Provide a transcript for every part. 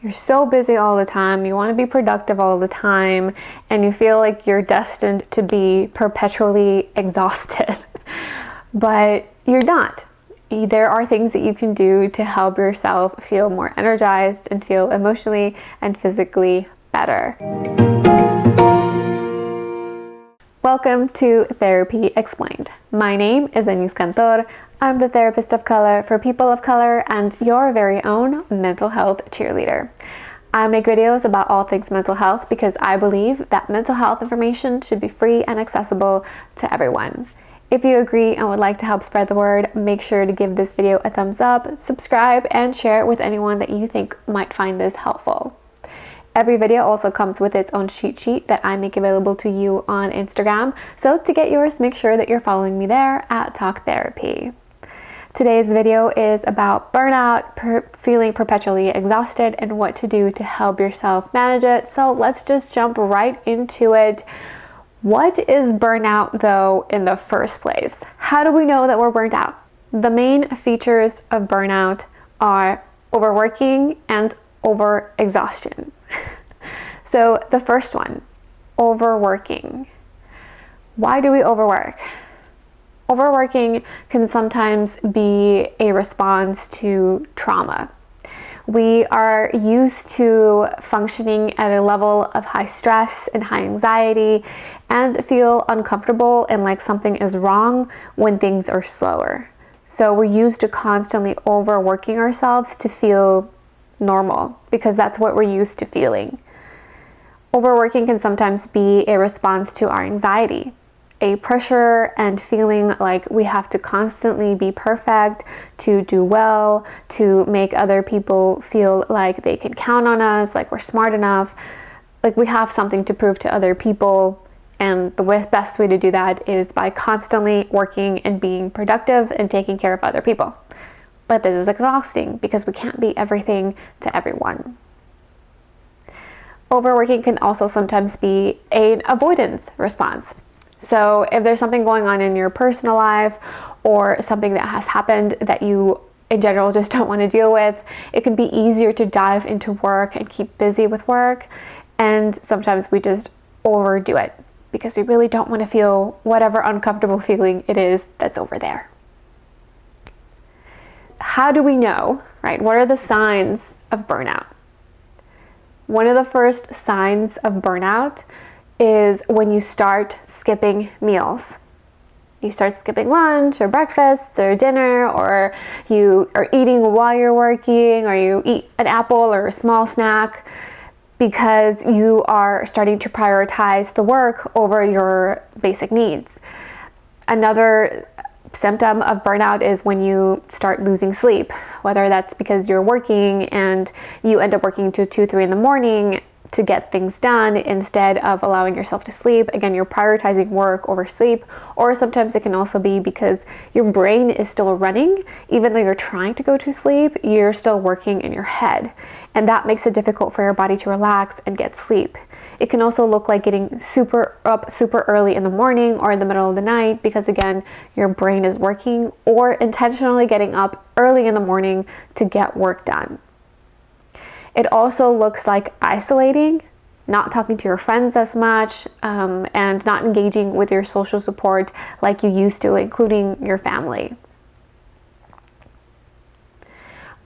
You're so busy all the time, you want to be productive all the time, and you feel like you're destined to be perpetually exhausted. But you're not. There are things that you can do to help yourself feel more energized and feel emotionally and physically better. Welcome to Therapy Explained. My name is Deniss. I'm the therapist of color for people of color and your very own mental health cheerleader. I make videos about all things mental health because I believe that mental health information should be free and accessible to everyone. If you agree and would like to help spread the word, make sure to give this video a thumbs up, subscribe, and share it with anyone that you think might find this helpful. Every video also comes with its own cheat sheet that I make available to you on Instagram. So to get yours, make sure that you're following me there at Talk Therapy. Today's video is about burnout, feeling perpetually exhausted, and what to do to help yourself manage it. So let's just jump right into it. What is burnout though in the first place? How do we know that we're burnt out? The main features of burnout are overworking and overexhaustion. So the first one, overworking. Why do we overwork? Overworking can sometimes be a response to trauma. We are used to functioning at a level of high stress and high anxiety and feel uncomfortable and like something is wrong when things are slower. So we're used to constantly overworking ourselves to feel normal because that's what we're used to feeling. Overworking can sometimes be a response to our anxiety, a pressure and feeling like we have to constantly be perfect, to do well, to make other people feel like they can count on us, like we're smart enough, like we have something to prove to other people. And the best way to do that is by constantly working and being productive and taking care of other people. But this is exhausting because we can't be everything to everyone. Overworking can also sometimes be an avoidance response. So if there's something going on in your personal life or something that has happened that you in general just don't want to deal with, it can be easier to dive into work and keep busy with work. And sometimes we just overdo it because we really don't want to feel whatever uncomfortable feeling it is that's over there. How do we know, right? What are the signs of burnout? One of the first signs of burnout is when you start skipping meals. You start skipping lunch or breakfast or dinner, or you are eating while you're working, or you eat an apple or a small snack because you are starting to prioritize the work over your basic needs. Another symptom of burnout is when you start losing sleep, whether that's because you're working and you end up working till 2-3 in the morning to get things done instead of allowing yourself to sleep. Again, you're prioritizing work over sleep, or sometimes it can also be because your brain is still running. Even though you're trying to go to sleep, you're still working in your head. And that makes it difficult for your body to relax and get sleep. It can also look like getting super early in the morning or in the middle of the night because again, your brain is working, or intentionally getting up early in the morning to get work done. It also looks like isolating, not talking to your friends as much, and not engaging with your social support like you used to, including your family.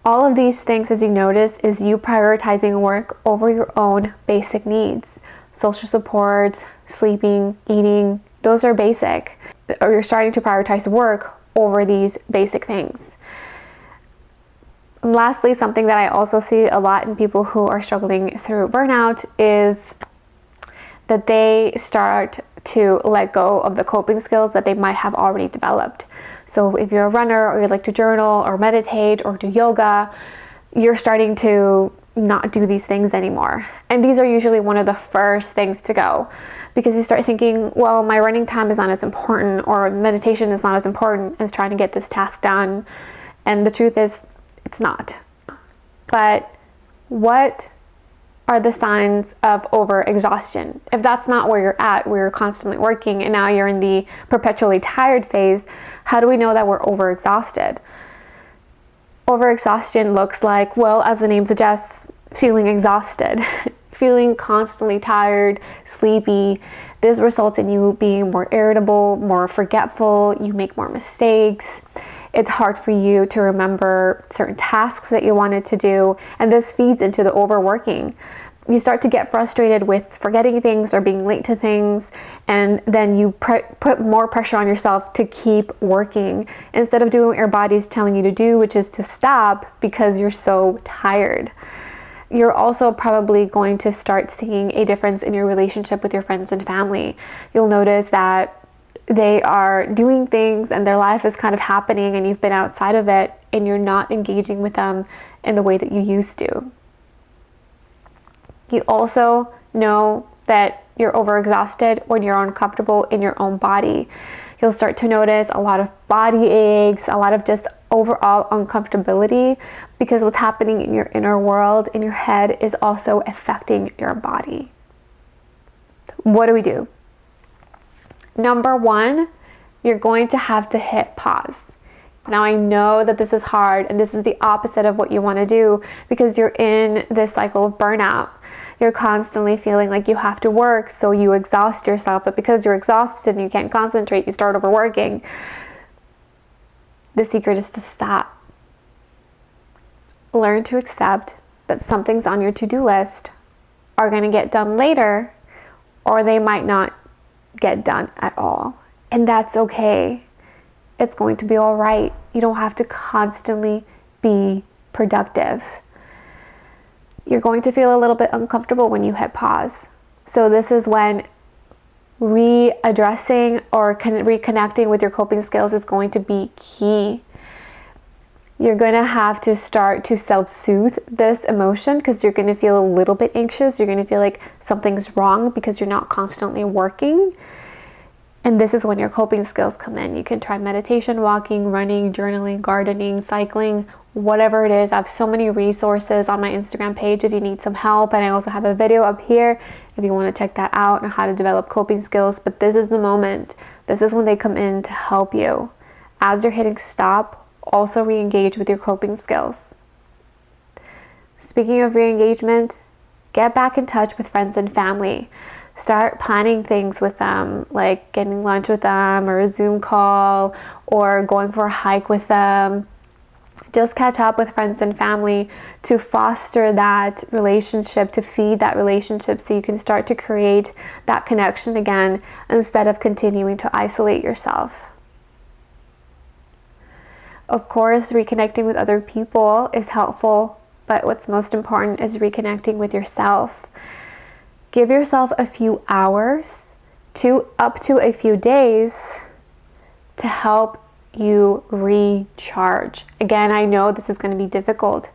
All of these things, as you notice, is you prioritizing work over your own basic needs. Social support, sleeping, eating, those are basic. Or you're starting to prioritize work over these basic things. And lastly, something that I also see a lot in people who are struggling through burnout is that they start to let go of the coping skills that they might have already developed. So if you're a runner, or you like to journal or meditate or do yoga, you're starting to not do these things anymore. And these are usually one of the first things to go because you start thinking, well, my running time is not as important, or meditation is not as important as trying to get this task done. And the truth is, it's not. But what are the signs of overexhaustion? If that's not where you're at, where you're constantly working and now you're in the perpetually tired phase, how do we know that we're overexhausted? Overexhaustion looks like, well, as the name suggests, feeling exhausted, feeling constantly tired, sleepy. This results in you being more irritable, more forgetful, you make more mistakes. It's hard for you to remember certain tasks that you wanted to do, and this feeds into the overworking. You start to get frustrated with forgetting things or being late to things, and then you put more pressure on yourself to keep working instead of doing what your body's telling you to do, which is to stop because you're so tired. You're also probably going to start seeing a difference in your relationship with your friends and family. You'll notice that they are doing things and their life is kind of happening and you've been outside of it and you're not engaging with them in the way that you used to. You also know that you're overexhausted when you're uncomfortable in your own body. You'll start to notice a lot of body aches, a lot of just overall uncomfortability, because what's happening in your inner world, in your head, is also affecting your body. What do? Number one, you're going to have to hit pause. Now, I know that this is hard and this is the opposite of what you want to do because you're in this cycle of burnout. You're constantly feeling like you have to work, so you exhaust yourself. But because you're exhausted and you can't concentrate, you start overworking. The secret is to stop. Learn to accept that some things on your to-do list are going to get done later, or they might not get done at all. And that's okay. It's going to be all right. You don't have to constantly be productive. You're going to feel a little bit uncomfortable when you hit pause. So this is when readdressing or reconnecting with your coping skills is going to be key. You're going to have to start to self-soothe this emotion because you're going to feel a little bit anxious. You're going to feel like something's wrong because you're not constantly working. And this is when your coping skills come in. You can try meditation, walking, running, journaling, gardening, cycling, whatever it is. I have so many resources on my Instagram page if you need some help. And I also have a video up here if you want to check that out on how to develop coping skills. But this is the moment. This is when they come in to help you. As you're hitting stop, also re-engage with your coping skills. Speaking of re-engagement, get back in touch with friends and family. Start planning things with them, like getting lunch with them or a Zoom call or going for a hike with them. Just catch up with friends and family to foster that relationship, to feed that relationship so you can start to create that connection again instead of continuing to isolate yourself. Of course, reconnecting with other people is helpful, but what's most important is reconnecting with yourself. Give yourself a few hours to up to a few days to help you recharge. Again, I know this is going to be difficult.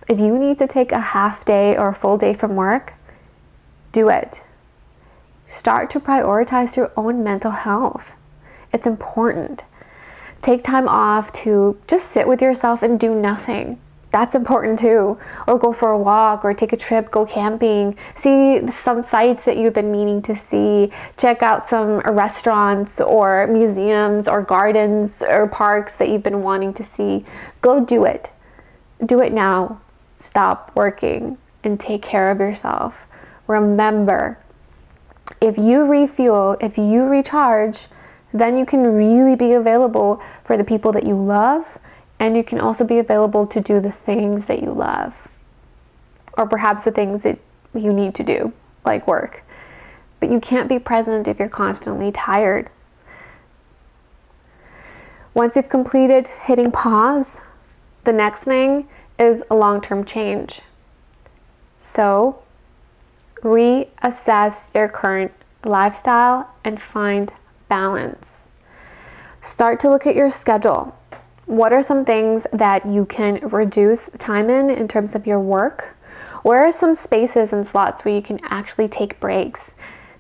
If you need to take a half day or a full day from work, do it. Start to prioritize your own mental health. It's important. Take time off to just sit with yourself and do nothing. That's important too. Or go for a walk or take a trip, go camping, see some sites that you've been meaning to see, check out some restaurants or museums or gardens or parks that you've been wanting to see. Go do it. Do it now. Stop working and take care of yourself. Remember, if you refuel, if you recharge, then you can really be available for the people that you love. And you can also be available to do the things that you love, or perhaps the things that you need to do, like work. But you can't be present if you're constantly tired. Once you've completed hitting pause, the next thing is a long-term change. So reassess your current lifestyle and find balance. Start to look at your schedule. What are some things that you can reduce time in terms of your work? Where are some spaces and slots where you can actually take breaks?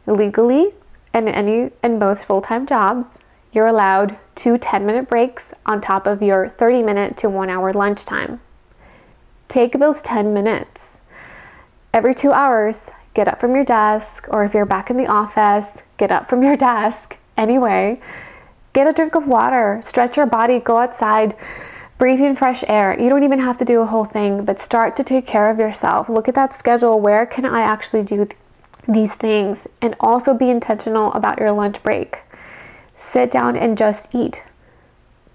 Legally, in most full-time jobs, you're allowed 2 10-minute breaks on top of your 30-minute to 1-hour lunchtime. Take those 10 minutes. Every 2 hours, get up from your desk, or if you're back in the office, get up from your desk anyway. Get a drink of water, stretch your body, go outside, Breathe in fresh air. You don't even have to do a whole thing, but start to take care of yourself. Look at that schedule. Where can I actually do these things? And also be intentional about your lunch break. Sit down and just eat.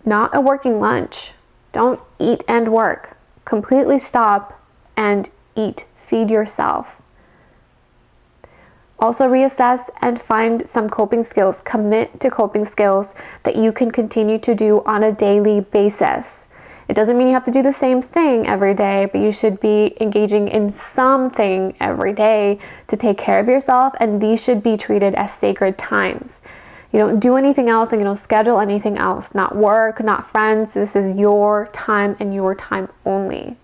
Not a working lunch. Don't eat and work. Completely stop and eat. Feed yourself. Also reassess and find some coping skills. Commit to coping skills that you can continue to do on a daily basis. It doesn't mean you have to do the same thing every day, but you should be engaging in something every day to take care of yourself, and these should be treated as sacred times. You don't do anything else and you don't schedule anything else. Not work, not friends. This is your time and your time only.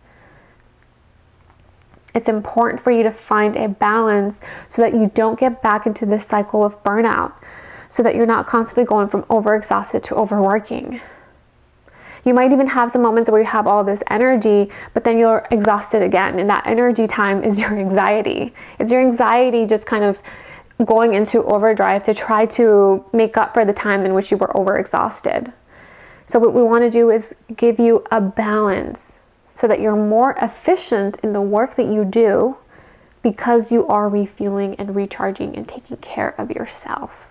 It's important for you to find a balance so that you don't get back into this cycle of burnout, so that you're not constantly going from overexhausted to overworking. You might even have some moments where you have all this energy, but then you're exhausted again. And that energy time is your anxiety. It's your anxiety just kind of going into overdrive to try to make up for the time in which you were overexhausted. So what we want to do is give you a balance so that you're more efficient in the work that you do because you are refueling and recharging and taking care of yourself.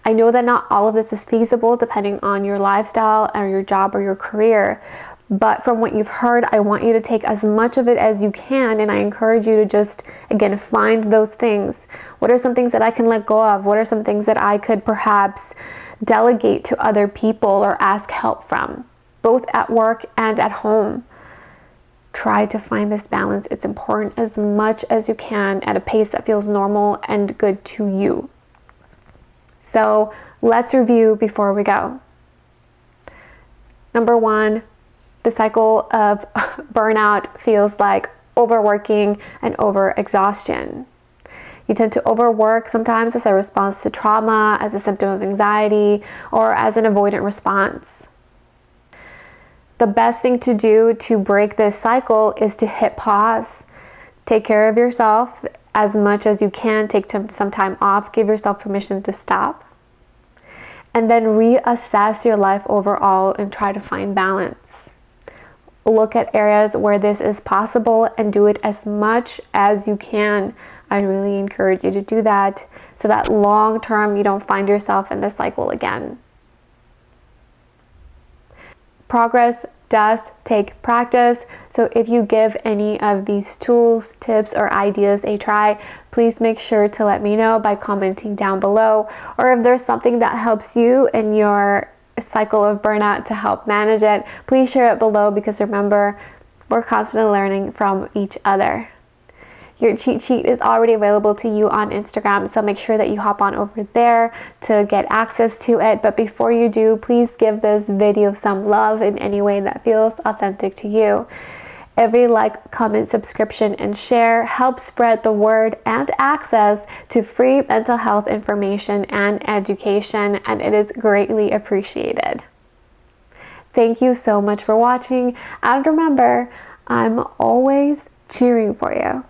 I know that not all of this is feasible depending on your lifestyle or your job or your career, but from what you've heard, I want you to take as much of it as you can, and I encourage you to just, again, find those things. What are some things that I can let go of? What are some things that I could perhaps delegate to other people or ask help from, both at work and at home? Try to find this balance. It's important as much as you can at a pace that feels normal and good to you. So let's review before we go. Number one, the cycle of burnout feels like overworking and overexhaustion. You tend to overwork sometimes as a response to trauma, as a symptom of anxiety, or as an avoidant response. The best thing to do to break this cycle is to hit pause. Take care of yourself as much as you can. Take some time off. Give yourself permission to stop. And then reassess your life overall and try to find balance. Look at areas where this is possible and do it as much as you can. I really encourage you to do that so that long term you don't find yourself in this cycle again. Progress does take practice, so if you give any of these tools, tips, or ideas a try, please make sure to let me know by commenting down below, or if there's something that helps you in your cycle of burnout to help manage it, please share it below, because remember, we're constantly learning from each other. Your cheat sheet is already available to you on Instagram, so make sure that you hop on over there to get access to it. But before you do, please give this video some love in any way that feels authentic to you. Every like, comment, subscription, and share helps spread the word and access to free mental health information and education, and it is greatly appreciated. Thank you so much for watching, and remember, I'm always cheering for you.